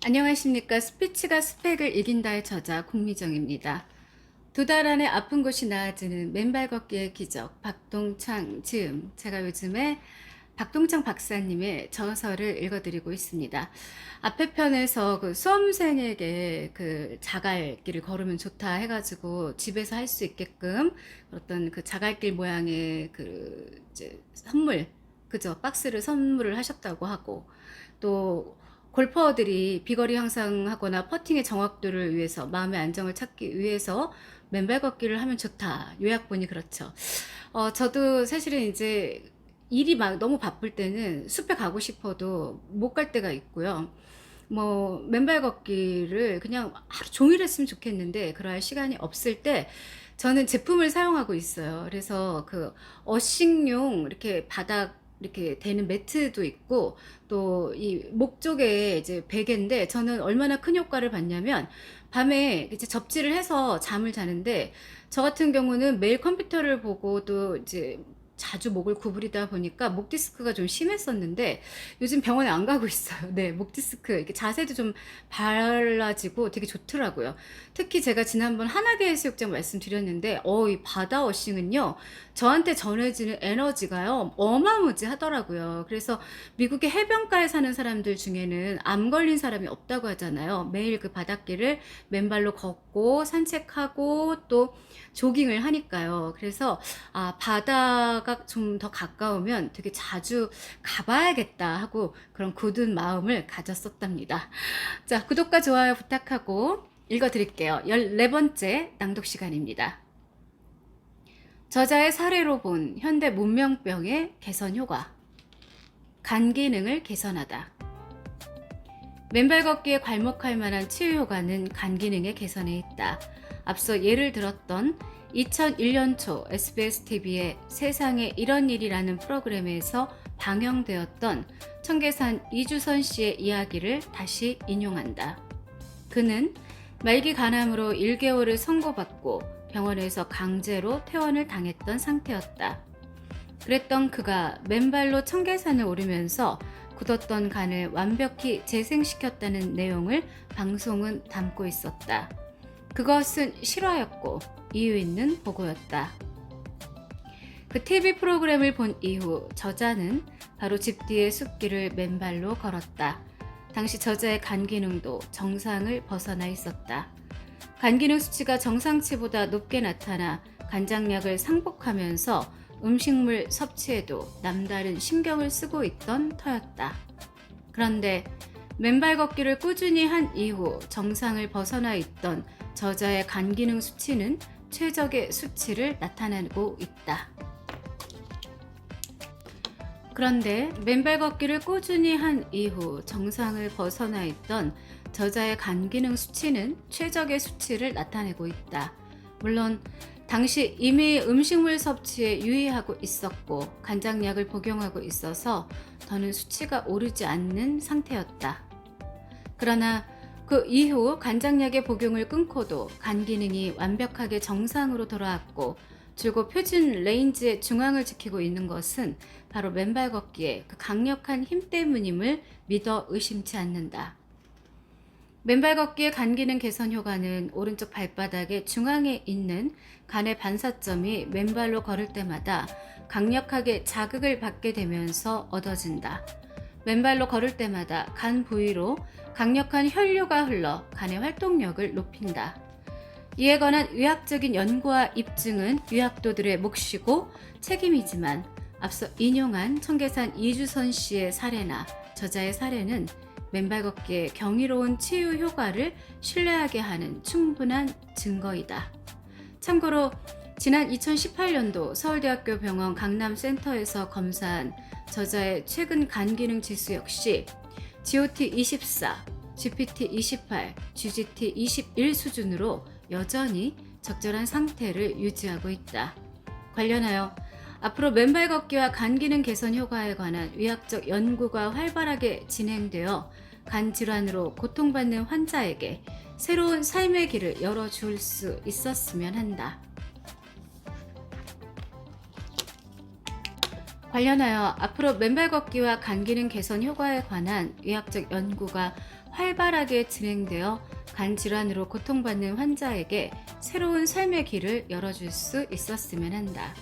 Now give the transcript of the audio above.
안녕하십니까. 스피치가 스펙을 이긴다의 저자 공미정입니다. 두 달 안에 아픈 곳이 나아지는 맨발 걷기의 기적 박동창 즈음. 제가 요즘에 박동창 박사님의 저서를 읽어드리고 있습니다. 앞에 편에서 그 수험생에게 그 자갈길을 걸으면 좋다 해가지고 집에서 할 수 있게끔 어떤 그 자갈길 모양의 그 이제 선물, 그죠? 박스를 선물을 하셨다고 하고, 또 골퍼들이 비거리 향상하거나 퍼팅의 정확도를 위해서, 마음의 안정을 찾기 위해서 맨발 걷기를 하면 좋다. 요약본이 그렇죠. 저도 사실은 이제 일이 막 너무 바쁠 때는 숲에 가고 싶어도 못 갈 때가 있고요. 뭐 맨발 걷기를 그냥 하루 종일 했으면 좋겠는데 그럴 시간이 없을 때 저는 제품을 사용하고 있어요. 그래서 그 어싱용 이렇게 바닥 이렇게 되는 매트도 있고, 또 이 목 쪽에 이제 베개인데, 저는 얼마나 큰 효과를 봤냐면 밤에 이제 접지를 해서 잠을 자는데, 저 같은 경우는 매일 컴퓨터를 보고 또 이제 자주 목을 구부리다 보니까 목 디스크가 좀 심했었는데 요즘 병원에 안 가고 있어요. 네, 목 디스크 이렇게 자세도 좀 발라지고 되게 좋더라고요. 특히 제가 지난번 한화계 해수욕장 말씀드렸는데 이 바다 워싱은요, 저한테 전해지는 에너지가요 어마무지하더라고요. 그래서 미국의 해변가에 사는 사람들 중에는 암 걸린 사람이 없다고 하잖아요. 매일 그 바닷길을 맨발로 걷고 산책하고 또 조깅을 하니까요. 그래서 바다가 좀 더 가까우면 되게 자주 가봐야겠다 하고 그런 굳은 마음을 가졌었답니다. 자, 구독과 좋아요 부탁하고 읽어드릴게요. 14번째 낭독 시간입니다. 저자의 사례로 본 현대 문명병의 개선 효과. 간 기능을 개선하다. 맨발 걷기에 괄목할 만한 치유 효과는 간 기능의 개선에 있다. 앞서 예를 들었던 2001년 초 SBS TV의 세상에 이런 일이라는 프로그램에서 방영되었던 청계산 이주선 씨의 이야기를 다시 인용한다. 그는 말기 간암으로 1개월을 선고받고 병원에서 강제로 퇴원을 당했던 상태였다. 그랬던 그가 맨발로 청계산을 오르면서 굳었던 간을 완벽히 재생시켰다는 내용을 방송은 담고 있었다. 그것은 실화였고 이유 있는 보고였다. 그 TV 프로그램을 본 이후 저자는 바로 집 뒤의 숲길을 맨발로 걸었다. 당시 저자의 간 기능도 정상을 벗어나 있었다. 간 기능 수치가 정상치보다 높게 나타나 간장약을 상복하면서 음식물 섭취에도 남다른 신경을 쓰고 있던 터였다. 그런데 맨발 걷기를 꾸준히 한 이후 정상을 벗어나 있던 저자의 간 기능 수치는 최적의 수치를 나타내고 있다. 그런데 맨발 걷기를 꾸준히 한 이후 정상을 벗어나 있던 저자의 간 기능 수치는 최적의 수치를 나타내고 있다. 물론 당시 이미 음식물 섭취에 유의하고 있었고 간장약을 복용하고 있어서 더는 수치가 오르지 않는 상태였다. 그러나 그 이후 간장약의 복용을 끊고도 간 기능이 완벽하게 정상으로 돌아왔고 줄곧 표준 레인지의 중앙을 지키고 있는 것은 바로 맨발 걷기의 그 강력한 힘 때문임을 믿어 의심치 않는다. 맨발 걷기의 간 기능 개선 효과는 오른쪽 발바닥의 중앙에 있는 간의 반사점이 맨발로 걸을 때마다 강력하게 자극을 받게 되면서 얻어진다. 맨발로 걸을 때마다 간 부위로 강력한 혈류가 흘러 간의 활동력을 높인다. 이에 관한 의학적인 연구와 입증은 의학도들의 몫이고 책임이지만 앞서 인용한 청계산 이주선 씨의 사례나 저자의 사례는 맨발 걷기의 경이로운 치유 효과를 신뢰하게 하는 충분한 증거이다. 참고로 지난 2018년도 서울대학교 병원 강남센터에서 검사한 저자의 최근 간 기능 지수 역시 GOT24, GPT28, GGT21 수준으로 여전히 적절한 상태를 유지하고 있다. 관련하여 앞으로 맨발 걷기와 간 기능 개선 효과에 관한 의학적 연구가 활발하게 진행되어 간 질환으로 고통받는 환자에게 새로운 삶의 길을 열어줄 수 있었으면 한다. 관련하여 앞으로 맨발 걷기와 간 기능 개선 효과에 관한 의학적 연구가 활발하게 진행되어 간 질환으로 고통받는 환자에게 새로운 삶의 길을 열어줄 수 있었으면 한다.